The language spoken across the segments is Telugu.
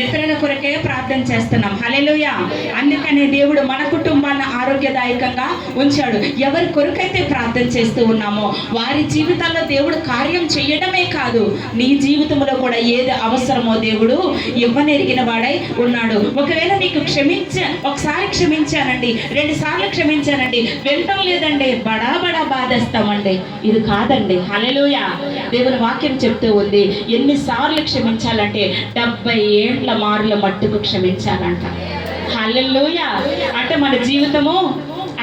ఇతరుల కొరకే ప్రార్థన చేస్తున్నాం. హల్లెలూయా. అందుకనే దేవుడు మన కుటుంబాన్ని ఆరోగ్యదాయకంగా ఉంచాడు. ఎవరి కొరకైతే ప్రార్థన చేస్తూ ఉన్నామో వారి జీవితాల్లో దేవుడు కార్యం చేయడమే కాదు, నీ జీవితంలో కూడా ఏది అవసరమో దేవుడు ఇవ్వనెరిగిన వాడై ఉన్నాడు. ఒకవేళ నీకు ఒకసారి క్షమించానండి, 2 సార్లు క్షమించానండి, వినటం లేదండి, బడా బాధేస్తామండి. ఇది కాదండి. హల్లెలూయా. దేవుని వాక్యం చెప్తూ ఉంది, ఎన్నిసార్లు క్షమించాలంటే 70 ఏండ్ల మారుల మట్టుకు క్షమించాలంట. హల్లెలూయా. అంటే మన జీవితము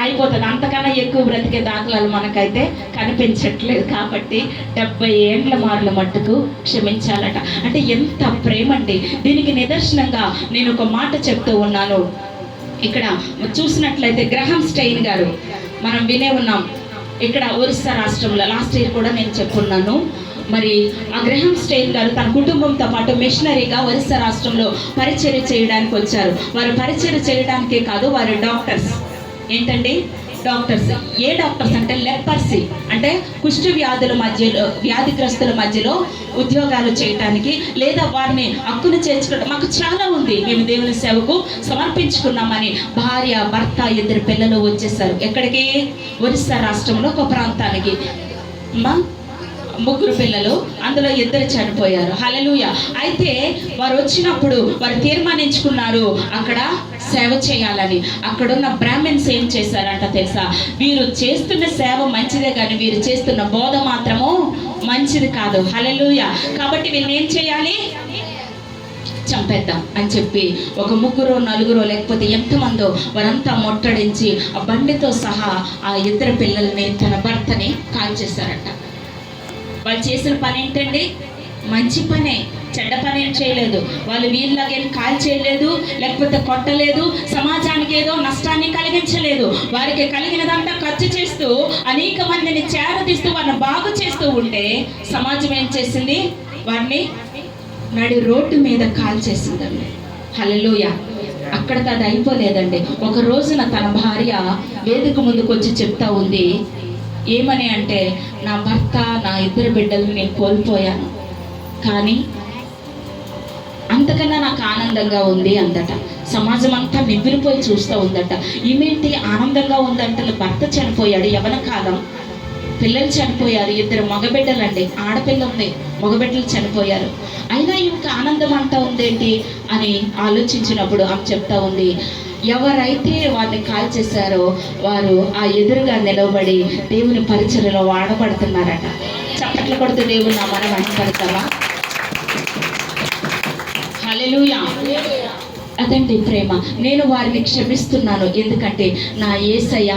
అయిపోతుంది. అంతకన్నా ఎక్కువ బ్రతికే దాఖలాలు మనకైతే కనిపించట్లేదు. కాబట్టి 70 ఏండ్ల మారుల మట్టుకు క్షమించాలట. అంటే ఎంత ప్రేమ అండి. దీనికి నిదర్శనంగా నేను ఒక మాట చెప్తూ ఉన్నాను. ఇక్కడ చూసినట్లయితే గ్రహం స్టెయిన్ గారు, మనం వినే ఉన్నాం, ఇక్కడ ఒరిస్సా రాష్ట్రంలో లాస్ట్ ఇయర్ కూడా నేను చెప్పున్నాను. మరి ఆ గ్రహం స్టెయిన్ గారు తన కుటుంబంతో పాటు మిషనరీగా ఒరిస్సా రాష్ట్రంలో పరిచర్య చేయడానికి వచ్చారు. వారు పరిచర్య చేయడానికే కాదు, వారు డాక్టర్స్. ఏంటండి? డాక్టర్స్. ఏ డాక్టర్స్ అంటే లెపర్సీ, అంటే కుష్ఠ వ్యాధిగ్రస్తుల మధ్యలో ఉద్యోగాలు చేయటానికి, లేదా వారిని హక్కును చేర్చుకోవడం. మాకు చాలా ఉంది, మేము దేవుని సేవకు సమర్పించుకున్నామని భార్య భర్త 2 పిల్లలు వచ్చేసారు. ఎక్కడికి? ఒరిస్సా రాష్ట్రంలో ఒక ప్రాంతానికి. 3 పిల్లలు, అందులో 2 చనిపోయారు. హల్లెలూయా. అయితే వారు వచ్చినప్పుడు వారు తీర్మానించుకున్నారు అక్కడ సేవ చేయాలని. అక్కడున్న బ్రాహ్మణ్స్ ఏం చేశారంట తెలుసా? వీరు చేస్తున్న సేవ మంచిదే కానీ వీరు చేస్తున్న బోధ మాత్రము మంచిది కాదు. హల్లెలూయా. కాబట్టి వీళ్ళని ఏం చేయాలి? చంపేద్దాం అని చెప్పి ఒక 3 4 లేకపోతే ఎంతమందో వారంతా మొట్టడించి ఆ బండితో సహా ఆ 2 పిల్లల్ని, తన భర్తని కాల్చేశారట. వాళ్ళు చేసిన పని ఏంటండి? మంచి పనే, చెడ్డ పని ఏం చేయలేదు. వాళ్ళు వీళ్ళలాగేం కాల్ చేయలేదు, లేకపోతే కొట్టలేదు, సమాజానికి ఏదో నష్టాన్ని కలిగించలేదు. వారికి కలిగినదంతా ఖర్చు చేస్తూ అనేక మందిని చేరదీస్తూ వారిని బాగు చేస్తూ ఉంటే సమాజం ఏం చేసింది? వారిని నడి రోడ్డు మీద కాల్ చేసిందండి. హల్లెలూయా. అక్కడికి అది అయిపోలేదండి. ఒక రోజున తన భార్య వేదిక ముందుకు వచ్చి చెప్తా ఉంది, ఏమని అంటే, నా భర్త, నా 2 బిడ్డలను నేను కోల్పోయాను, కానీ అంతకన్నా నాకు ఆనందంగా ఉంది అందట. సమాజం అంతా నివ్విరిపోయి చూస్తూ ఉందట. ఈమెంటి ఆనందంగా ఉందంటే, భర్త చనిపోయాడు, యవ్వన కాలం, పిల్లలు చనిపోయారు, 2 మగబిడ్డలండి, ఆడపిల్ల ఉంది, మగబిడ్డలు చనిపోయారు, అయినా ఇంకా ఆనందం అంటా ఉందేంటి అని ఆలోచించినప్పుడు ఆమె చెప్తా ఉంది, ఎవరైతే వారిని కాల్ చేశారో వారు ఆ ఎదురుగా నిలబడి దేవుని పరిచర్యలో వాడబడుతున్నారట. చప్పట్లు కొడుతూ దేవుని నామాన్ని మహిమపడతావా? హల్లెలూయా. అదండి ప్రేమ. నేను వారిని క్షమిస్తున్నాను, ఎందుకంటే నా యేసయ్య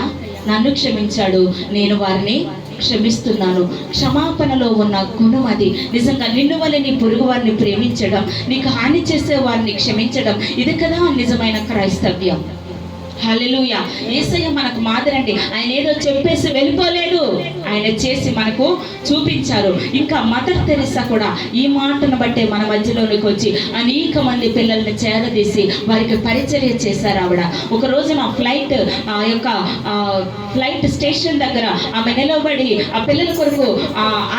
నన్ను క్షమించాడు, నేను వారిని క్షమిస్తున్నాను. క్షమాపణలో ఉన్న గుణం అది. నిజంగా నిన్ను వల్ల నీ పొరుగు వారిని ప్రేమించడం, నీకు హాని చేసే వారిని క్షమించడం, ఇది కదా నిజమైన క్రైస్తవ్యం. హల్లెలూయా. యేసయ్య మనకు మాదిరండి. ఆయన ఏదో చెప్పేసి వెళ్ళిపోలేదు, ఆయన చేసి మనకు చూపించారు. ఇంకా మదర్ తెరెసా కూడా ఈ మాటను బట్టే మన మధ్యలోనికి వచ్చి అనేక మంది పిల్లల్ని చేరదీసి వారికి పరిచర్య చేశారు. ఆవిడ ఒక రోజున ఫ్లైట్ స్టేషన్ దగ్గర ఆమె నిలబడి ఆ పిల్లల కొరకు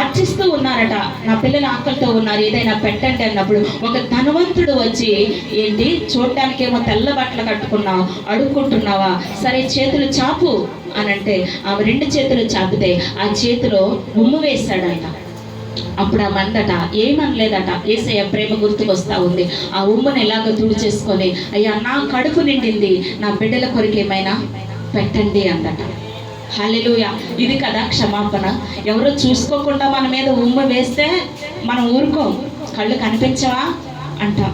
అర్చిస్తూ ఉన్నారట. నా పిల్లలు ఆకలితో ఉన్నారు, ఏదైనా పెట్టండి అన్నప్పుడు ఒక ధనవంతుడు వచ్చి, ఏంటి చూడటానికేమో తెల్ల బట్టలు కట్టుకున్నావు, అడుక్కుంటున్నావా, సరే చేతులు చాపు అనంటే ఆమె 2 చేతులు చాపితే ఆ చేతిలో ఉమ్ము వేశాడంట. అప్పుడు ఆ మందట ఏమనలేదట. యేసయ్య ప్రేమ గుర్తుకొస్తా ఉంది. ఆ ఉమ్మును ఎలాగో తుడిచేసుకొని, అయ్యా నా కడుపు నిండింది, నా బిడ్డల కొరకు ఏమైనా పెట్టండి అందట. హల్లెలూయా. ఇది కదా క్షమాపణ. ఎవరో చూసుకోకుండా మన మీద ఉమ్ము వేస్తే మనం ఊరుకోం, కళ్ళు కనిపించవా అంటాం.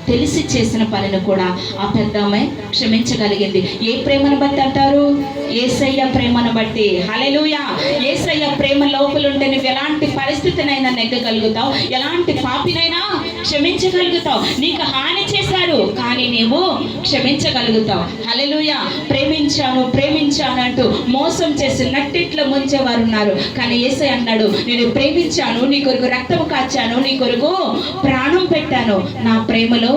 తెలిసి చేసిన పనిని కూడా ఆ పెద్దమ్మాయి క్షమించగలిగింది. ఏ ప్రేమను బట్టి అంటారు? యేసయ్య ప్రేమను బట్టి. హల్లెలూయా. యేసయ్య ప్రేమ లోపల ఉంటే నువ్వు ఎలాంటి పరిస్థితినైనా నెగ్గగలుగుతావు, ఎలాంటి పాపినైనా క్షమించగలుగుతావు. నీకు హాని చేశారు కానీ నీవు క్షమించగలుగుతావు. హల్లెలూయా. ప్రేమించాను అంటూ మోసం చేసి నట్టిట్లో ముంచేవారు ఉన్నారు, కానీ యేసయ్య అన్నాడు, నేను ప్రేమించాను, నీ కొరకు రక్తం కాచాను, నీ కొరకు ప్రాణం పెట్టాను. నా ప్రేమలో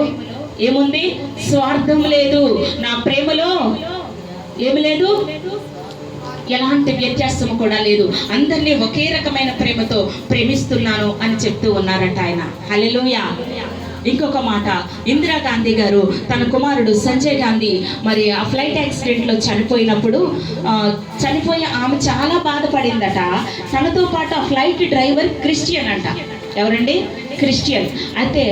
ఏముంది? స్వార్థం లేదు. నా ప్రేమలో ఏమి లేదు, ఎలాంటి వ్యత్యాసం కూడా లేదు. అందరినీ ఒకే రకమైన ప్రేమతో ప్రేమిస్తున్నాను అని చెప్తూ ఉన్నారట ఆయన. హల్లెలూయా. ఇంకొక మాట, ఇందిరాగాంధీ గారు తన కుమారుడు సంజయ్ గాంధీ మరి ఆ ఫ్లైట్ యాక్సిడెంట్లో చనిపోయినప్పుడు చనిపోయి ఆమె చాలా బాధపడిందట. తనతో పాటు ఆ ఫ్లైట్ డ్రైవర్ క్రిస్టియన్ అంట. ఎవరండి? క్రిస్టియన్. అయితే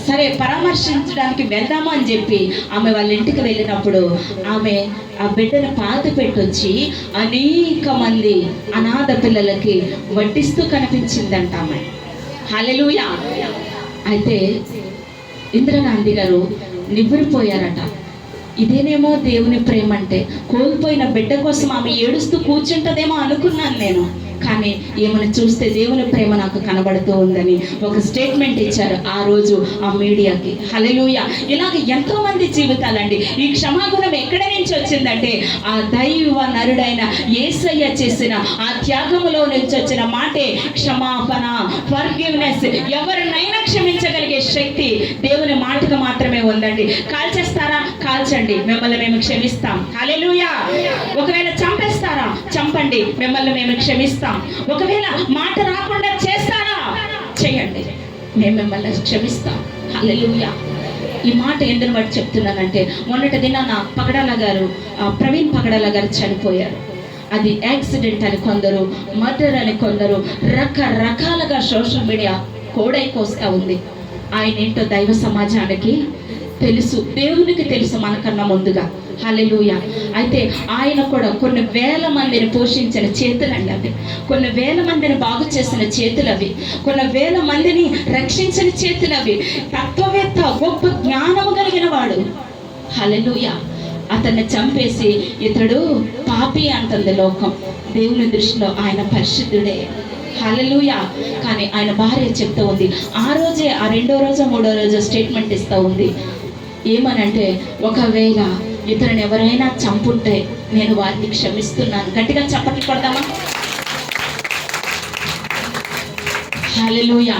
సరే పరామర్శించడానికి వెళ్దామా అని చెప్పి ఆమె వాళ్ళ ఇంటికి వెళ్ళినప్పుడు ఆమె ఆ బిడ్డను పాత పెట్టొచ్చి అనేక మంది అనాథ పిల్లలకి వడ్డిస్తూ కనిపించిందంట ఆమె. హల్లెలూయా. అయితే ఇందిరాగాంధీ గారు నివ్వెరపోయారట. ఇదేనేమో దేవుని ప్రేమ అంటే. కోల్పోయిన బిడ్డ కోసం ఆమె ఏడుస్తూ కూర్చుంటదేమో అనుకున్నాను నేను, కానీ ఏమని చూస్తే దేవుని ప్రేమ నాకు కనబడుతూ ఉందని ఒక స్టేట్మెంట్ ఇచ్చారు ఆ రోజు ఆ మీడియాకి. హల్లెలూయా. ఇలాగ ఎంతో మంది జీవితాలండి. ఈ క్షమాగుణం ఎక్కడి నుంచి వచ్చిందంటే ఆ దైవ నరుడైన యేసయ్య చేసిన ఆ త్యాగములో నుంచి వచ్చిన మాటే క్షమాపణ, ఫర్గివ్నెస్. ఎవరినైనా క్షమించగలిగే శక్తి దేవుని మాటకు మాత్రమే ఉందండి. కాల్చేస్తారా? కాల్చండి, మిమ్మల్ని మేము క్షమిస్తాం. హల్లెలూయా. ఒకవేళ చంపేస్తారా? చంపండి, మిమ్మల్ని మేము క్షమిస్తాం. ఒకవేళ మాట రాకుండా చేస్తారా? చేయండి, మేము మిమ్మల్ని క్షమిస్తాం. హల్లెలూయా. ఈ మాట ఎందుకు బట్టి చెప్తున్నానంటే మొన్నటి దినాన పగడాల గారు, ప్రవీణ్ పగడాల గారు చనిపోయారు. అది యాక్సిడెంట్ అని కొందరు, మర్డర్ అని కొందరు, రకరకాలుగా సోషల్ మీడియా కోడైకొస్తా ఉంది. ఆయన ఏంటో దైవ సమాజానికి తెలుసు, దేవునికి తెలుసు మనకన్నా ముందుగా. హల్లెలూయా. అయితే ఆయన కూడా కొన్ని వేల మందిని పోషించిన చేతులండి అవి, కొన్ని వేల మందిని బాగు చేసిన చేతులు అవి, కొన్ని వేల మందిని రక్షించిన చేతులు అవి. తత్వవేత్త, గొప్ప జ్ఞానము కలిగిన వాడు. హల్లెలూయా. అతన్ని చంపేసి ఇతడు పాపి అంటుంది లోకం. దేవుని దృష్టిలో ఆయన పరిశుద్ధుడే. హల్లెలూయా. కానీ ఆయన భార్య చెప్తూ ఉంది, ఆ రోజే, ఆ రెండో రోజో మూడో రోజో స్టేట్మెంట్ ఇస్తూ ఉంది. ఏమనంటే, ఒకవేళ ఇతరుని ఎవరైనా చంపుంటే నేను వారిని క్షమిస్తున్నాను. గట్టిగా చప్పట్లు కొడదామా? హల్లెలూయా.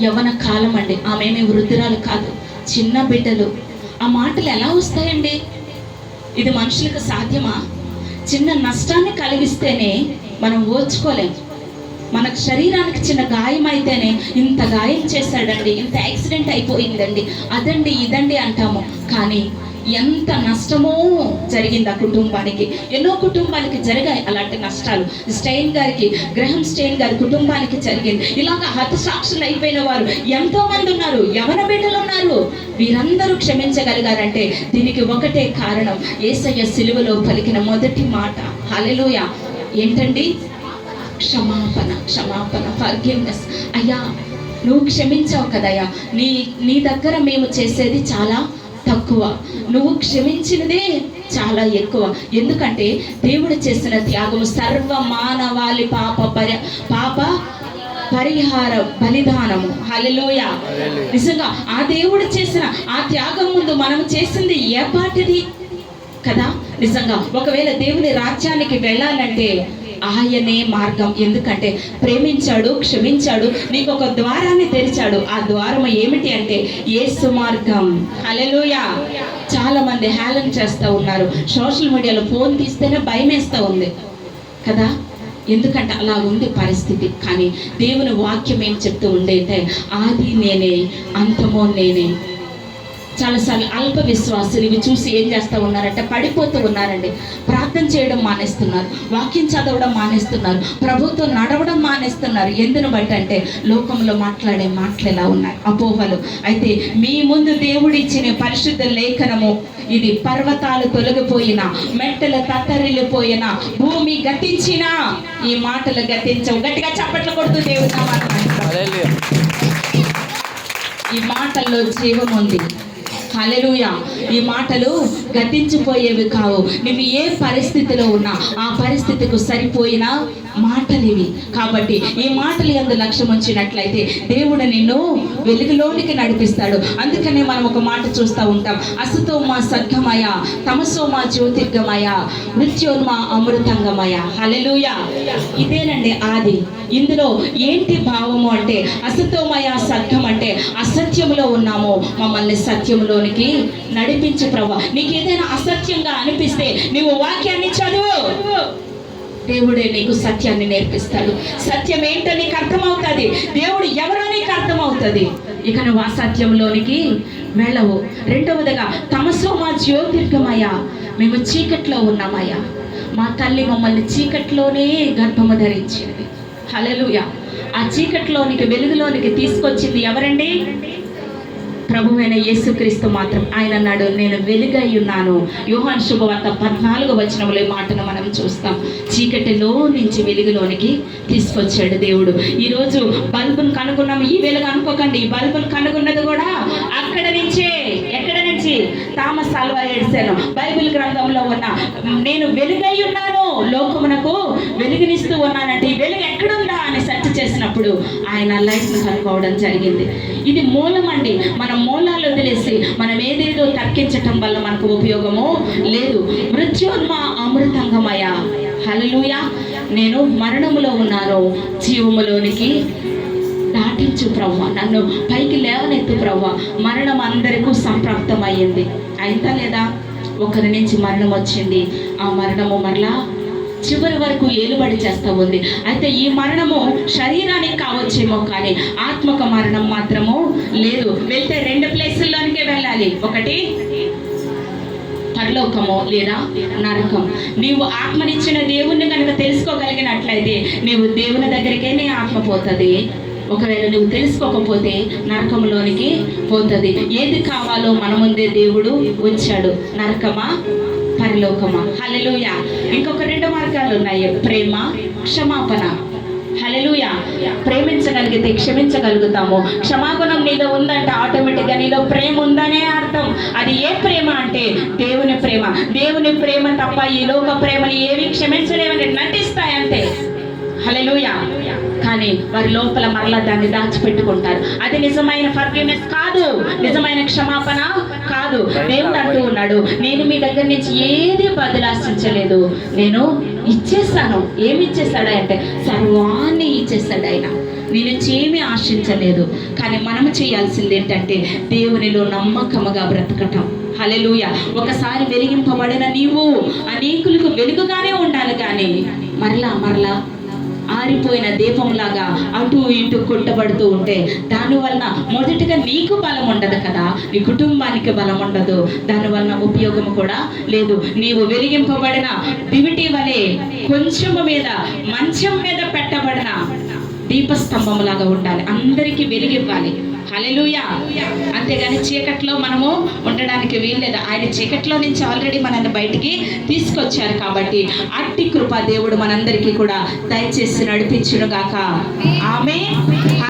యవ్వన కాలం అండి. ఆమె వృద్ధురాలు కాదు, చిన్న బిడ్డలు. ఆ మాటలు ఎలా వస్తాయండి? ఇది మనుషులకు సాధ్యమా? చిన్న నష్టాన్ని కలిగిస్తేనే మనం ఓర్చుకోలేం. మనకు శరీరానికి చిన్న గాయం అయితేనే ఇంత గాయం చేశాడండి, ఇంత యాక్సిడెంట్ అయిపోయిందండి, అదండి ఇదండి అంటాము. కానీ ఎంత నష్టమో జరిగింది ఆ కుటుంబానికి. ఎన్నో కుటుంబానికి జరిగాయి అలాంటి నష్టాలు. స్టెయిన్ గారికి, గ్రహం స్టెయిన్ గారి కుటుంబానికి జరిగింది. ఇలాగ హతసాక్షులు అయిపోయిన వారు ఎంతో మంది ఉన్నారు, యవన బిడ్డలు ఉన్నారు. వీరందరూ క్షమించగలిగారంటే దీనికి ఒకటే కారణం, యేసయ్య సిలువలో పలికిన మొదటి మాట. హల్లెలూయా. ఏంటండి? క్షమాపణ, క్షమాపణ, ఫర్గివ్నెస్. అయ్యా, నువ్వు క్షమించావు కదయ్యా, నీ దగ్గర మేము చేసేది చాలా తక్కువ, నువ్వు క్షమించినదే చాలా ఎక్కువ. ఎందుకంటే దేవుడు చేసిన త్యాగము సర్వ మానవాళి పాప పరిహార బలిదానము. హల్లెలూయా. నిజంగా ఆ దేవుడు చేసిన ఆ త్యాగం ముందు మనం చేసింది ఏ పాటిది కదా. నిజంగా ఒకవేళ దేవుని రాజ్యానికి వెళ్ళాలంటే ఆయనే మార్గం. ఎందుకంటే ప్రేమించాడు, క్షమించాడు, నీకు ఒక ద్వారాన్ని తెరిచాడు. ఆ ద్వారం ఏమిటి అంటే యేసు మార్గం. హల్లెలూయా. చాలా మంది హేళన చేస్తూ ఉన్నారు. సోషల్ మీడియాలో ఫోన్ తీస్తేనే భయం వేస్తూ ఉంది కదా. ఎందుకంటే అలా ఉంది పరిస్థితి. కానీ దేవుని వాక్యం ఏం చెప్తూ ఉండేటే, ఆది నేనే, అంతమో నేనే. చాలాసార్లు అల్ప విశ్వాసులు ఇవి చూసి ఏం చేస్తూ ఉన్నారంటే పడిపోతూ ఉన్నారండి. ప్రార్థన చేయడం మానేస్తున్నారు, వాక్యం చదవడం మానేస్తున్నారు, ప్రభుత్వం నడవడం మానేస్తున్నారు. ఎందును బట్టి అంటే లోకంలో మాట్లాడే మాటలు ఎలా ఉన్నాయి, అపోహలు. అయితే మీ ముందు దేవుడు ఇచ్చిన పరిశుద్ధ లేఖనము ఇది పర్వతాలు తొలగిపోయినా, మెట్టలు తత్తరిల్లిపోయినా, భూమి గతించినా ఈ మాటలు గతించవు. గట్టిగా చప్పట్లు కొడుతూ దేవుడు ఈ మాటల్లో జీవం ఉంది. హల్లెలూయా. ఈ మాటలు గతించిపోయేవి కావు. నువ్వు ఏ పరిస్థితిలో ఉన్నా ఆ పరిస్థితికి సరిపోయిన మాటలు ఇవి. కాబట్టి ఈ మాటలు యందు లక్ష్యం ఉంచినట్లయితే దేవుడు నిన్ను వెలుగులోనికి నడిపిస్తాడు. అందుకనే మనం ఒక మాట చూస్తూ ఉంటాం, అసతోమా సద్గమయ, తమసోమా జ్యోతిర్గమయ, మృత్యోన్మా అమృతంగమయ. హల్లెలూయా. ఇదేనండి ఆది. ఇందులో ఏంటి భావము అంటే అసతోమయ సద్గం అంటే అసత్యములో ఉన్నాము, మమ్మల్ని సత్యంలోనికి నడిపించు ప్రభు. నీకు ఏదైనా అసత్యంగా అనిపిస్తే నువ్వు వాక్యాన్ని చదువు, దేవుడే నీకు సత్యాన్ని నేర్పిస్తాడు. సత్యం ఏంటో నీకు అర్థమవుతుంది, దేవుడు ఎవరో నీకు అర్థమవుతుంది. ఇక నువ్వు అసత్యంలోనికి వెళ్ళవు. రెండవదిగా తమసోమ జ్యోతిర్గమయ, మేము చీకట్లో ఉన్నామయ్యా. మా తల్లి మమ్మల్ని చీకట్లోనే గర్భము ధరించింది. హల్లెలూయా. ఆ చీకట్లోనికి వెలుగులోనికి తీసుకొచ్చింది ఎవరండి? ప్రభువైన యేసుక్రీస్తు మాత్రం. ఆయన అన్నాడు, నేను వెలుగై ఉన్నాను. యోహాను శుభవార్త 14వ వచనంలో ఈ మాటను మనం చూస్తాం. చీకటిలో నుంచి వెలుగులోనికి తీసుకొచ్చాడు దేవుడు. ఈరోజు బల్బును కనుగొన్నాము, ఈ వెలుగు అనుకోకండి. ఈ బల్బును కనుగొన్నది కూడా అక్కడ నుంచే. ఎక్కడ నుంచి? థామస్ ఆల్వా ఎడిసన్ బైబిల్ గ్రంథంలో ఉన్న నేను వెలుగై ఉన్నాను, లోకమునకు వెలుగునిస్తూ ఉన్నానంటే ఈ వెలుగు ఎక్కడుందా అని సెర్చ్ చేసినప్పుడు ఆయన లైఫ్ను కనుక్కోవడం జరిగింది. ఇది మూలం అండి. మన మూలాలు వదిలేసి మనం ఏదేదో తర్కించటం వల్ల మనకు ఉపయోగము లేదు. మృత్యోన్మ అమృతంగమయ. హల్లెలూయా. నేను మరణములో ఉన్నాను, జీవములోనికి దాటించు ప్రభువా, నన్ను పైకి లేవనెత్తు ప్రభువా. మరణం అందరికీ సంప్రాప్తం అయ్యింది. అయిందా లేదా? ఒకరి నుంచి మరణం వచ్చింది, ఆ మరణము మరలా చివరి వరకు ఏలుబడి చేస్తూ ఉంది. అయితే ఈ మరణము శరీరానికి కావచ్చేమో కానీ ఆత్మక మరణం మాత్రము లేదు. వెళ్తే 2 ప్లేసుల్లోనికే వెళ్ళాలి. ఒకటి పరలోకము లేదా నరకం. నీవు ఆత్మనిచ్చిన దేవుణ్ణి కనుక తెలుసుకోగలిగినట్లయితే నీవు దేవుని దగ్గరికే నీ ఆత్మ పోతుంది. ఒకవేళ నువ్వు తెలుసుకోకపోతే నరకంలోనికి పోతుంది. ఏది కావాలో మన ముందే దేవుడు ఉంచాడు, నరకమా పరలోకమా. హల్లెలూయా. ఇంకొక 2 మార్గాలు ఉన్నాయి, ప్రేమ, క్షమాపణ. హల్లెలూయా. ప్రేమించగలిగితే క్షమించగలుగుతాము. క్షమాగుణం నీలో ఉందంటే ఆటోమేటిక్గా నీలో ప్రేమ ఉందనే అర్థం. అది ఏ ప్రేమ అంటే దేవుని ప్రేమ. దేవుని ప్రేమ తప్ప ఈ లోక ప్రేమలు ఏవి క్షమించలేవని నటిస్తాయంతే. హల్లెలూయా. కానీ వారి లోపల మరలా దాన్ని దాచిపెట్టుకుంటారు. అది నిజమైన ఫర్గివ్నెస్ కాదు, నిజమైన క్షమాపణ కాదు. దేవుడు అంటూ ఉన్నాడు, నేను మీ దగ్గర నుంచి ఏది బదులాశించలేదు, నేను ఇచ్చేస్తాను. ఏమి ఇచ్చేస్తాడు అంటే సర్వాన్ని ఇచ్చేస్తాడు ఆయన. నీ నుంచి ఏమీ ఆశించలేదు. కానీ మనం చేయాల్సింది ఏంటంటే దేవునిలో నమ్మకముగా బ్రతకటం. హల్లెలూయా. ఒకసారి వెలిగింపబడిన నీవు అనేకులకు వెలుగుగానే ఉండాలి. కానీ మరలా ఆరిపోయిన దీపంలాగా అటు ఇటు కొట్టబడుతూ ఉంటే దానివలన మొదటిగా నీకు బలం ఉండదు కదా, నీ కుటుంబానికి బలం ఉండదు, దానివలన ఉపయోగం కూడా లేదు. నీవు వెలిగింపబడిన దివిటి వలె కొంచెము మీద మంచం మీద పెట్టబడిన దీపస్తంభంలాగా ఉండాలి. అందరికీ వెలిగివ్వాలి. హల్లెలూయా. అంతేగాని చీకట్లో మనము ఉండడానికి వీల్లేదు. ఆయన చీకట్లో నుంచి ఆల్రెడీ మనల్ని బయటికి తీసుకొచ్చారు. కాబట్టి అట్టి కృప దేవుడు మనందరికీ కూడా దయచేసి నడిపించును గాక. ఆమేన్.